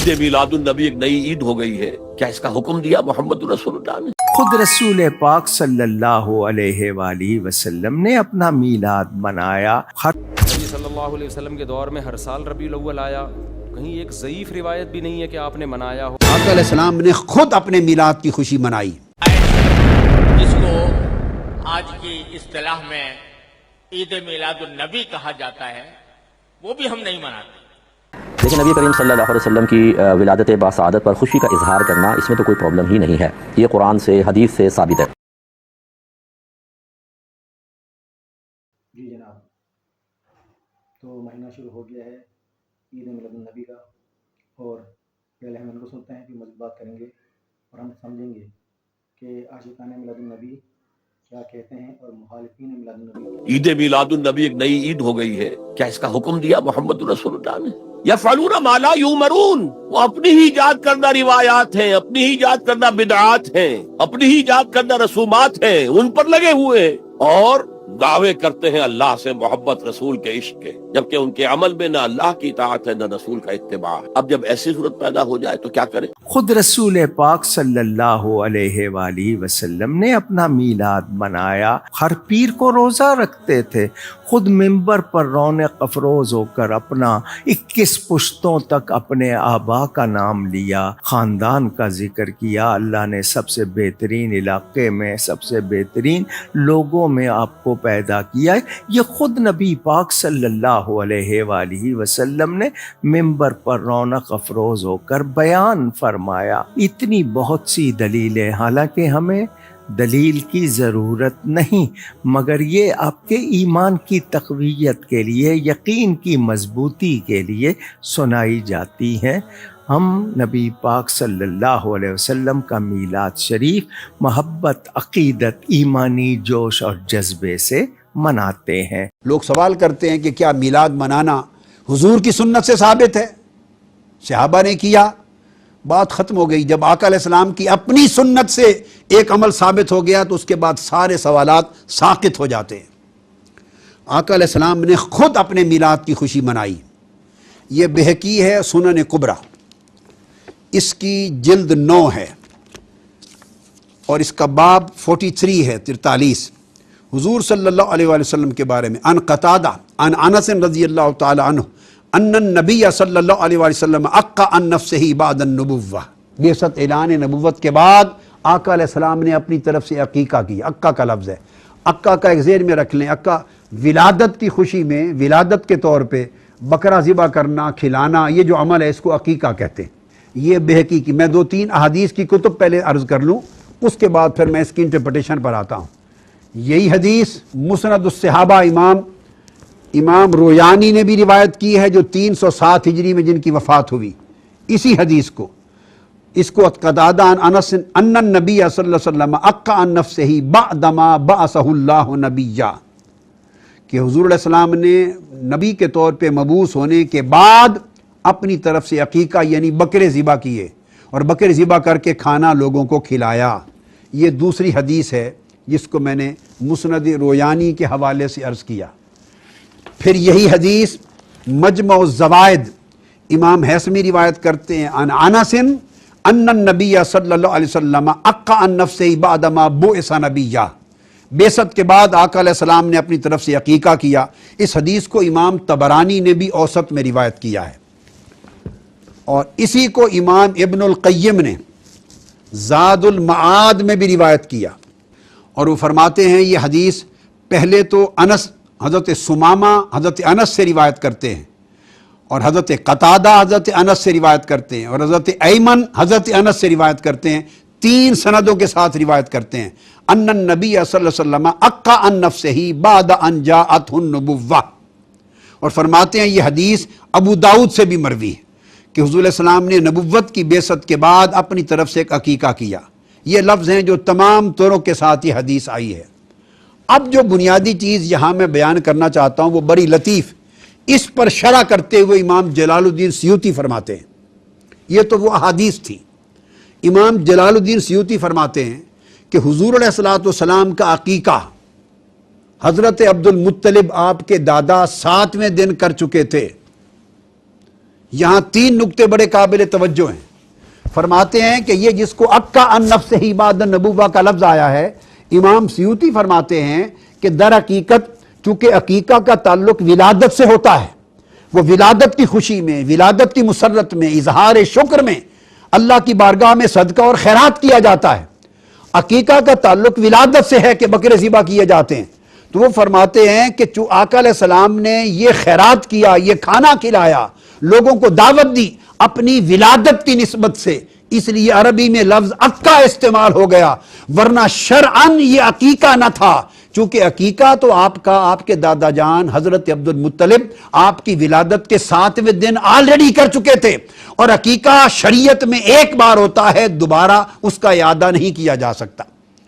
عید میلاد النبی ایک نئی عید ہو گئی ہے، کیا اس کا حکم دیا محمد رسول اللہ نے؟ خود رسول پاک صلی اللہ علیہ وآلہ وسلم نے اپنا میلاد منایا۔ نبی صلی اللہ علیہ وسلم کے دور میں ہر سال ربیع الاول آیا، کہیں ایک ضعیف روایت بھی نہیں ہے کہ آپ نے منایا ہو۔ آقا علیہ السلام نے خود اپنے میلاد کی خوشی منائی۔ جس کو آج کی اصطلاح میں عید میلاد النبی کہا جاتا ہے، وہ بھی ہم نہیں مناتے۔ لیکن نبی کریم صلی اللہ علیہ وسلم کی ولادت باسعادت پر خوشی کا اظہار کرنا، اس میں تو کوئی پرابلم ہی نہیں ہے، یہ قرآن سے حدیث سے ثابت ہے۔ جی جناب، تو مہینہ شروع ہو گیا ہے عید میلاد النبی کا، اور پہلے ہم ان کو سنتے ہیں کہ مزید بات کریں گے اور ہم سمجھیں گے کہ عاشقان میلاد النبی کیا کہتے ہیں اور مخالفین میلاد النبی۔ عید میلاد النبی ایک نئی عید ہو گئی ہے، کیا اس کا حکم دیا محمد رسول اللہ نے؟ یفعلون ما لا یؤمرون، وہ اپنی ہی ایجاد کردہ روایات ہیں، اپنی ہی ایجاد کردہ بدعات ہیں، اپنی ہی ایجاد کردہ رسومات ہیں، ان پر لگے ہوئے ہیں اور دعوے کرتے ہیں اللہ سے محبت، رسول کے عشق کے، جبکہ ان کے عمل میں نہ اللہ کی اطاعت ہے نہ رسول کا اتباع ہے۔ اب جب ایسی صورت پیدا ہو جائے تو کیا کریں؟ خود رسول پاک صلی اللہ علیہ وآلہ وسلم نے اپنا میلاد منایا۔ ہر پیر کو روزہ رکھتے تھے، خود منبر پر رونق افروز ہو کر اپنا 21 پشتوں تک اپنے آبا کا نام لیا، خاندان کا ذکر کیا۔ اللہ نے سب سے بہترین علاقے میں، سب سے بہترین لوگوں میں آپ کو پیدا کیا ہے۔ یہ خود نبی پاک صلی اللہ علیہ وآلہ وسلم نے منبر پر رونق افروز ہو کر بیان فرمایا۔ اتنی بہت سی دلیلیں، حالانکہ ہمیں دلیل کی ضرورت نہیں، مگر یہ آپ کے ایمان کی تقویت کے لیے، یقین کی مضبوطی کے لیے سنائی جاتی ہیں۔ ہم نبی پاک صلی اللہ علیہ وسلم کا میلاد شریف محبت، عقیدت، ایمانی جوش اور جذبے سے مناتے ہیں۔ لوگ سوال کرتے ہیں کہ کیا میلاد منانا حضور کی سنت سے ثابت ہے؟ صحابہ نے کیا، بات ختم ہو گئی۔ جب آقا علیہ السلام کی اپنی سنت سے ایک عمل ثابت ہو گیا تو اس کے بعد سارے سوالات ساقط ہو جاتے ہیں۔ آقا علیہ السلام نے خود اپنے میلاد کی خوشی منائی۔ یہ بہقی ہے سنن کبریٰ، اس کی جلد 9 ہے اور اس کا باب 43 ہے، 43۔ حضور صلی اللہ علیہ وآلہ وسلم کے بارے میں عن قتادہ عن انس رضی اللہ تعالی عنہ ان النبی صلی اللہ علیہ وآلہ وسلم عقا عن نفسہ بعد النبوہ، بعثت اعلان نبوت کے بعد آقا علیہ السلام نے اپنی طرف سے عقیقہ کیا۔ عقا کا لفظ ہے، عقا کا ایک ذہن میں رکھ لیں، عقا ولادت کی خوشی میں، ولادت کے طور پہ بکرا ذبح کرنا، کھلانا، یہ جو عمل ہے اس کو عقیقہ کہتے ہیں۔ یہ بہقی کی، میں 2-3 احادیث کی کتب پہلے عرض کر لوں، اس کے بعد پھر میں اس کی انٹرپریٹیشن پر آتا ہوں۔ یہی حدیث مسند الصحابہ امام رویانی نے بھی روایت کی ہے، جو 307 ہجری میں جن کی وفات ہوئی۔ اسی حدیث کو، اس کو قتادہ عن انس ان النبی صلی اللہ علیہ وسلم عقا عن نفسہ بعدما بعثہ اللہ نبیا، کہ حضور علیہ السلام نے نبی کے طور پہ مبعوث ہونے کے بعد اپنی طرف سے عقیقہ یعنی بکرے ذبح کیے اور بکرے ذبح کر کے کھانا لوگوں کو کھلایا۔ یہ دوسری حدیث ہے جس کو میں نے مسند رویانی کے حوالے سے عرض کیا۔ پھر یہی حدیث مجمع الزوائد امام حیثمی روایت کرتے ہیں عن انس ان النبی صلی اللہ علیہ وسلم عقا عن نفسہ بعدما بعث نبیا، بعثت کے بعد آقا علیہ السلام نے اپنی طرف سے عقیقہ کیا۔ اس حدیث کو امام طبرانی نے بھی اوسط میں روایت کیا ہے، اور اسی کو امام ابن القیم نے زاد المعاد میں بھی روایت کیا، اور وہ فرماتے ہیں یہ حدیث پہلے تو انس، حضرت ثمامہ حضرت انس سے روایت کرتے ہیں، اور حضرت قتادہ حضرت انس سے روایت کرتے ہیں، اور حضرت ایمن حضرت انس سے روایت کرتے ہیں، 3 سندوں کے ساتھ روایت کرتے ہیں۔ ان النبی صلی اللہ علیہ وسلم عقا عن نفسہ بعد ان جاءتہ النبوہ، اور فرماتے ہیں یہ حدیث ابو داؤد سے بھی مروی ہے کہ حضور علیہ السلام نے نبوت کی بعثت کے بعد اپنی طرف سے ایک عقیقہ کیا۔ یہ لفظ ہیں جو تمام طرق کے ساتھ یہ حدیث آئی ہے۔ اب جو بنیادی چیز یہاں میں بیان کرنا چاہتا ہوں وہ بڑی لطیف، اس پر شرح کرتے ہوئے امام جلال الدین سیوطی فرماتے ہیں، یہ تو وہ احادیث تھی۔ امام جلال الدین سیوطی فرماتے ہیں کہ حضور علیہ الصلوۃ والسلام کا عقیقہ حضرت عبد المطلب آپ کے دادا 7ویں دن کر چکے تھے، یہاں 3 نکتے بڑے قابل توجہ ہیں. فرماتے ہیں کہ یہ جس کو اکا ان نفس ہی بعد النبوہ کا لفظ آیا ہے، امام سیوطی فرماتے ہیں کہ در حقیقت چونکہ عقیقہ کا تعلق ولادت سے ہوتا ہے، وہ ولادت کی خوشی میں، ولادت کی مسرت میں، اظہار شکر میں اللہ کی بارگاہ میں صدقہ اور خیرات کیا جاتا ہے. عقیقہ کا تعلق ولادت سے ہے کہ بکرے ذبح کیے جاتے ہیں. تو وہ فرماتے ہیں کہ چوں آقا علیہ السلام نے یہ خیرات کیا، یہ کھانا کھلایا، لوگوں کو دعوت دی اپنی ولادت کی نسبت سے، اس لیے عربی میں لفظ عقہ استعمال ہو گیا، ورنہ شرعاً یہ عقیقہ نہ تھا. چونکہ عقیقہ تو آپ کے دادا جان حضرت عبد المطلب آپ کی ولادت کے 7ویں دن آلریڈی کر چکے تھے، اور عقیقہ شریعت میں ایک بار ہوتا ہے، دوبارہ اس کا اعادہ نہیں کیا جا سکتا.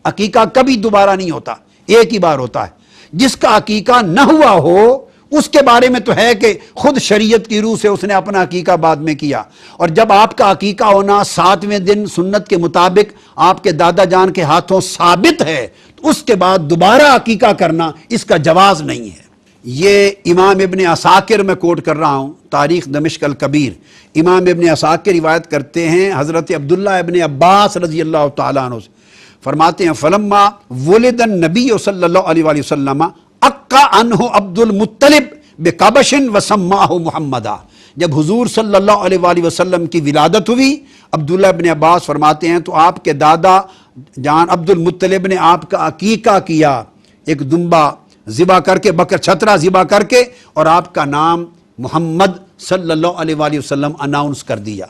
عقیقہ کبھی دوبارہ نہیں ہوتا، ایک ہی بار ہوتا ہے. جس کا عقیقہ نہ ہوا ہو اس کے بارے میں تو ہے کہ خود شریعت کی روح سے اس نے اپنا عقیقہ بعد میں کیا، اور جب آپ کا عقیقہ ہونا 7ویں دن سنت کے مطابق آپ کے دادا جان کے ہاتھوں ثابت ہے، تو اس کے بعد دوبارہ عقیقہ کرنا اس کا جواز نہیں ہے. یہ امام ابن عساکر میں کوٹ کر رہا ہوں، تاریخ دمشق الکبیر. امام ابن عساکر روایت کرتے ہیں حضرت عبداللہ ابن عباس رضی اللہ تعالیٰ عنہ سے، فرماتے ہیں فلما ولد النبی صلی اللہ علیہ وآلہ وسلم اقا عنہ عبد المطلب بقبش وسماہ محمدا. جب حضور صلی اللہ علیہ وآلہ وسلم کی ولادت ہوئی، عبداللہ ابن عباس فرماتے ہیں تو آپ کے دادا جان عبد المطلب نے آپ کا عقیقہ کیا، ایک دمبا ذبح کر کے، بکر چھترا ذبح کر کے، اور آپ کا نام محمد صلی اللہ علیہ وآلہ وسلم اناؤنس کر دیا.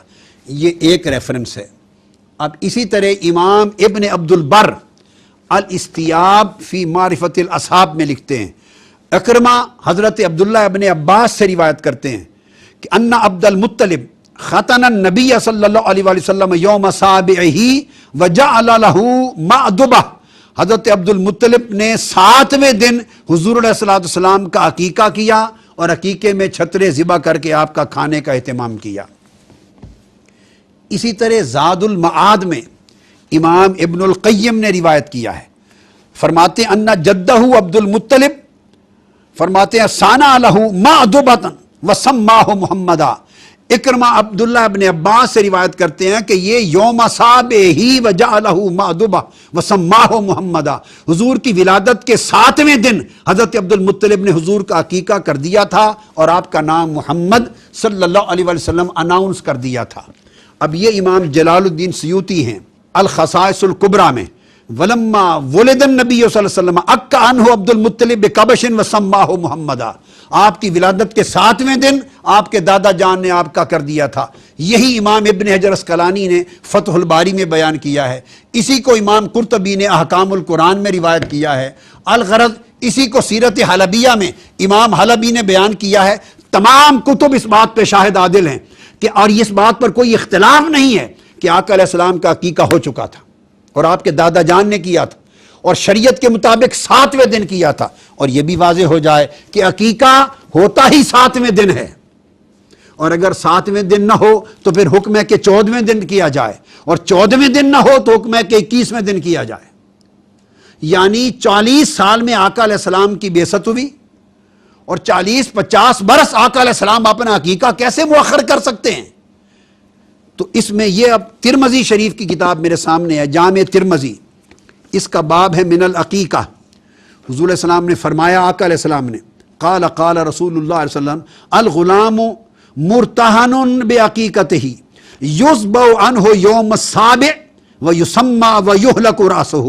یہ ایک ریفرنس ہے. اب اسی طرح امام ابن عبد البر الاستیاب فی معرفت الاصحاب میں لکھتے ہیں، اکرمہ حضرت عبداللہ ابن عباس سے روایت کرتے ہیں کہ ان عبد المطلب ختن النبی صلی اللہ علیہ وآلہ وسلم یوم سابعہ وجعل له مأدبہ. حضرت عبد المطلب نے 7ویں دن حضور علیہ السلام کا عقیقہ کیا، اور عقیقے میں چھترے ذبح کر کے آپ کا کھانے کا اہتمام کیا. اسی طرح زاد المعاد میں امام ابن القیم نے روایت کیا ہے، فرماتے ہیں ان جدہ عبد المطلب فرماتے ہیں سانا لہ مأدبۃ وسماہ محمدا. اکرمہ عبداللہ ابن عباس سے روایت کرتے ہیں کہ یہ یوم سابعہ وجعلہ مأدبہ وسماہ محمدا، حضور کی ولادت کے 7ویں دن حضرت عبد المطلب نے حضور کا عقیقہ کر دیا تھا، اور آپ کا نام محمد صلی اللہ علیہ وسلم اناؤنس کر دیا تھا. اب یہ امام جلال الدین سیوطی ہیں الخصائص الکبریٰ میں، ولما ولد النبی صلی اللہ علیہ وسلم اکا عنہ عبد المطلب بقبش وسماہ محمدا. آپ کی ولادت کے 7ویں دن آپ کے دادا جان نے آپ کا کر دیا تھا. یہی امام ابن حجر اسقلانی نے فتح الباری میں بیان کیا ہے، اسی کو امام قرطبی نے احکام القرآن میں روایت کیا ہے. الغرض اسی کو سیرت حلبیہ میں امام حلبی نے بیان کیا ہے. تمام کتب اس بات پہ شاہد عادل ہیں کہ، اور اس بات پر کوئی اختلاف نہیں ہے کہ آقا علیہ السلام کا عقیقہ ہو چکا تھا، اور آپ کے دادا جان نے کیا تھا، اور شریعت کے مطابق 7ویں دن کیا تھا. اور یہ بھی واضح ہو جائے کہ عقیقہ ہوتا ہی 7ویں دن ہے، اور اگر 7ویں دن نہ ہو تو پھر حکم ہے کہ 14ویں دن کیا جائے، اور 14ویں دن نہ ہو تو حکم ہے کہ 21ویں دن کیا جائے. یعنی 40 سال میں آقا علیہ السلام کی بعثت ہوئی، اور 40-50 برس آقا علیہ السلام اپنا عقیقہ کیسے مؤخر کر سکتے ہیں؟ تو اس میں یہ اب ترمذی شریف کی کتاب میرے سامنے ہے، جامع ترمذی، اس کا باب ہے من العقیقہ. حضور علیہ السلام نے فرمایا، آقا علیہ السلام نے قال قال رسول اللہ علیہ وسلم الغلام مرتہن بعقیقتہ یذبح عنہ یوم السابع ویسمى ویہلک رأسہ.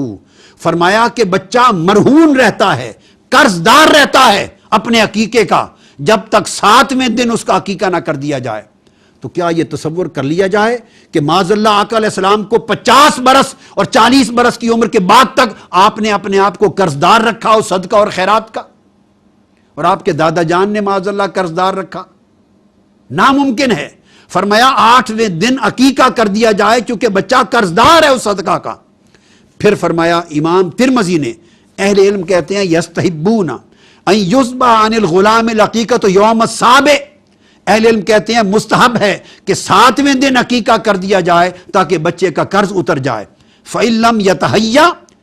فرمایا کہ بچہ مرہون رہتا ہے، قرض دار رہتا ہے اپنے عقیقے کا، جب تک 7ویں دن اس کا عقیقہ نہ کر دیا جائے. تو کیا یہ تصور کر لیا جائے کہ معاذ اللہ آقا علیہ السلام کو 50 برس اور 40 برس کی عمر کے بعد تک آپ نے اپنے آپ کو قرض دار رکھا ہو صدقہ اور خیرات کا، اور آپ کے دادا جان نے معاذ اللہ قرض دار رکھا؟ ناممکن ہے. فرمایا 8ویں دن عقیقہ کر دیا جائے کیونکہ بچہ قرض دار ہے اس صدقہ کا. پھر فرمایا امام ترمذی نے، اہل علم کہتے ہیں یستحبون ان یذبح عن الغلام العقیقۃ یوم السابع، اہل علم کہتے ہیں مستحب ہے کہ 7ویں دن عقیقہ کر دیا جائے تاکہ بچے کا قرض اتر جائے. فَإِن لَّمْ يَتَحَيَّ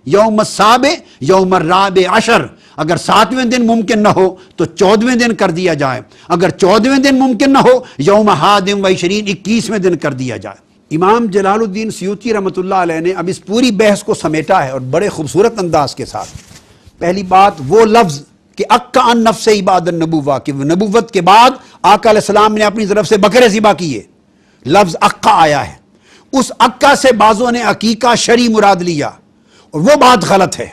يَوْمَ السَّابِعِ يَوْمَ الرَّابِعِ عَشَرِ، اگر 7ویں دن ممکن نہ ہو تو 14ویں دن کر دیا جائے، اگر 14ویں دن ممکن نہ ہو یوم حادم و 21ویں دن کر دیا جائے۔ امام جلال الدین سیوطی رحمۃ اللہ علیہ نے اب اس پوری بحث کو سمیٹا ہے اور بڑے خوبصورت انداز کے ساتھ۔ پہلی بات وہ لفظ کہ اکا ان نفس عباد النبوہ، کہ نبوت کے بعد آقا علیہ السلام نے اپنی طرف سے بکرے ذبح کیے، لفظ اکا آیا ہے۔ اس اکا سے بعضوں نے عقیقہ شرعی مراد لیا اور وہ بات غلط ہے،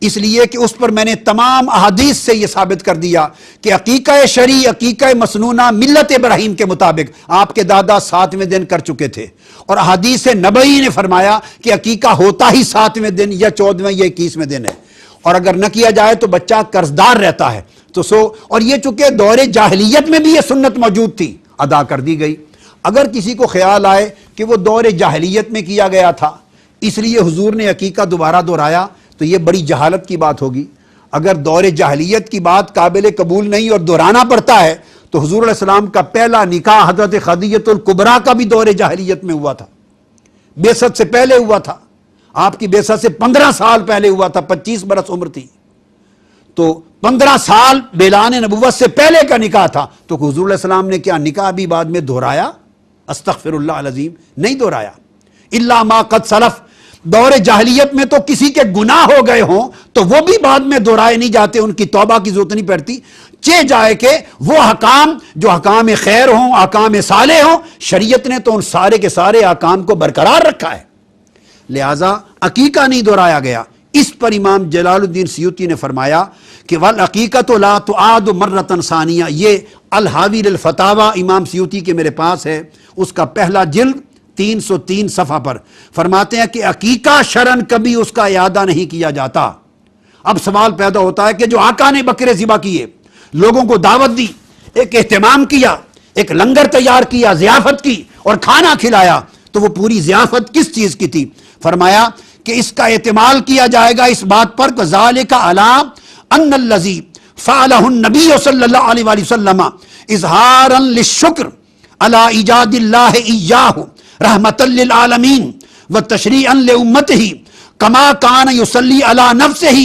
اس لیے کہ اس پر میں نے تمام احادیث سے یہ ثابت کر دیا کہ عقیقہ شرعی، عقیقہ مسنونہ ملت ابراہیم کے مطابق آپ کے دادا 7ویں دن کر چکے تھے، اور احادیث نبوی نے فرمایا کہ عقیقہ ہوتا ہی 7ویں دن یا 14ویں یا 21ویں دن ہے، اور اگر نہ کیا جائے تو بچہ قرضدار رہتا ہے۔ اور یہ چونکہ دور جاہلیت میں بھی یہ سنت موجود تھی، ادا کر دی گئی۔ اگر کسی کو خیال آئے کہ وہ دور جاہلیت میں کیا گیا تھا اس لیے حضور نے عقیقہ دوبارہ دہرایا تو یہ بڑی جہالت کی بات ہوگی۔ اگر دور جاہلیت کی بات قابل قبول نہیں اور دہرانا پڑتا ہے تو حضور علیہ السلام کا پہلا نکاح حضرت خدیجہ الکبریٰ کا بھی دور جاہلیت میں ہوا تھا، بعثت سے پہلے ہوا تھا، آپ کی بعثت سے 15 سال پہلے ہوا تھا، 25 برس عمر تھی، تو 15 سال اعلان نبوت سے پہلے کا نکاح تھا، تو حضور علیہ السلام نے کیا نکاح بھی بعد میں دہرایا؟ استغفر اللہ العظیم، نہیں دہرایا۔ الا ما قد سلف، دور جاہلیت میں تو کسی کے گناہ ہو گئے ہوں تو وہ بھی بعد میں دہرائے نہیں جاتے، ان کی توبہ کی ضرورت نہیں پڑتی، چہ جائے کہ وہ حکام جو حکام خیر ہوں، حکام صالح ہوں، شریعت نے تو ان سارے کے سارے حکام کو برقرار رکھا ہے، لہذا عقیقہ نہیں دہرایا گیا۔ اس پر امام جلال الدین سیوطی نے فرمایا کہ والعقیقۃ لا تعاد مرۃ ثانیہ، یہ الحاوی للفتاوی امام سیوطی کے میرے پاس ہے، اس کا پہلا جلد 303 صفحہ پر فرماتے ہیں کہ عقیقہ شرعن کبھی اس کا اعادہ نہیں کیا جاتا۔ اب سوال پیدا ہوتا ہے کہ جو آقا نے بکرے ذبح کیے، لوگوں کو دعوت دی، ایک اہتمام کیا، ایک لنگر تیار کیا، ضیافت کی اور کھانا کھلایا، تو وہ پوری ضیافت کس چیز کی تھی؟ فرمایا کہ اس کا احتمال کیا جائے گا اس بات پر کہ ذالک علی ان الذی فعلہ النبی صلی اللہ علیہ وآلہ وسلم اظہارا للشکر علی ایجاد اللہ ایاہ رحمتا للعالمین وتشریعا لامتہ کما کان یصلی علی نفسہ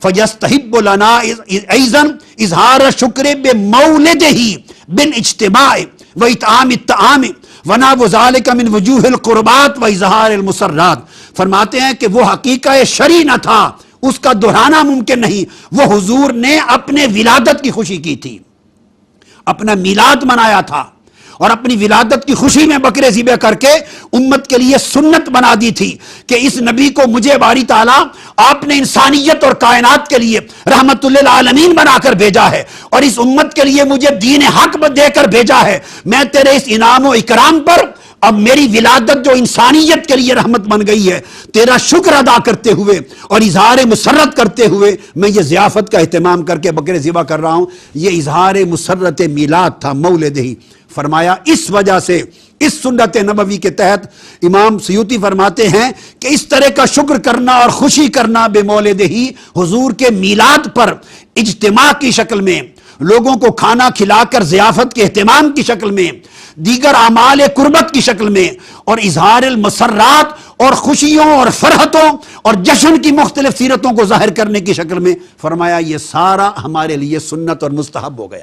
فیستحب لنا ایضا اظہار شکر بمولدہ بالاجتماع واطعام الطعام ونحو ذالک من وجوہ القربات واظہار المسرات۔ فرماتے ہیں کہ وہ حقیقہ شرعی نہ تھا، اس کا دہرانا ممکن نہیں، وہ حضور نے اپنے ولادت کی خوشی کی تھی، اپنا میلاد منایا تھا، اور اپنی ولادت کی خوشی میں بکرے ذبح کر کے امت کے لیے سنت بنا دی تھی کہ اس نبی کو مجھے باری تعالیٰ آپ نے انسانیت اور کائنات کے لیے رحمت للعالمین بنا کر بھیجا ہے، اور اس امت کے لیے مجھے دین حق دے کر بھیجا ہے، میں تیرے اس انعام و اکرام پر اب میری ولادت جو انسانیت کے لیے رحمت بن گئی ہے، تیرا شکر ادا کرتے ہوئے اور اظہار مسرت کرتے ہوئے میں یہ ضیافت کا اہتمام کر کے بکرے ذبح کر رہا ہوں۔ یہ اظہار مسرت میلاد تھا، مولد ہی۔ فرمایا اس وجہ سے اس سنت نبوی کے تحت امام سیوطی فرماتے ہیں کہ اس طرح کا شکر کرنا اور خوشی کرنا بے مولد ہی، حضور کے میلاد پر اجتماع کی شکل میں، لوگوں کو کھانا کھلا کر ضیافت کے اہتمام کی شکل میں، دیگر اعمال قربت کی شکل میں، اور اظہار المسرات اور خوشیوں اور فرحتوں اور جشن کی مختلف سیرتوں کو ظاہر کرنے کی شکل میں، فرمایا یہ سارا ہمارے لیے سنت اور مستحب ہو گیا۔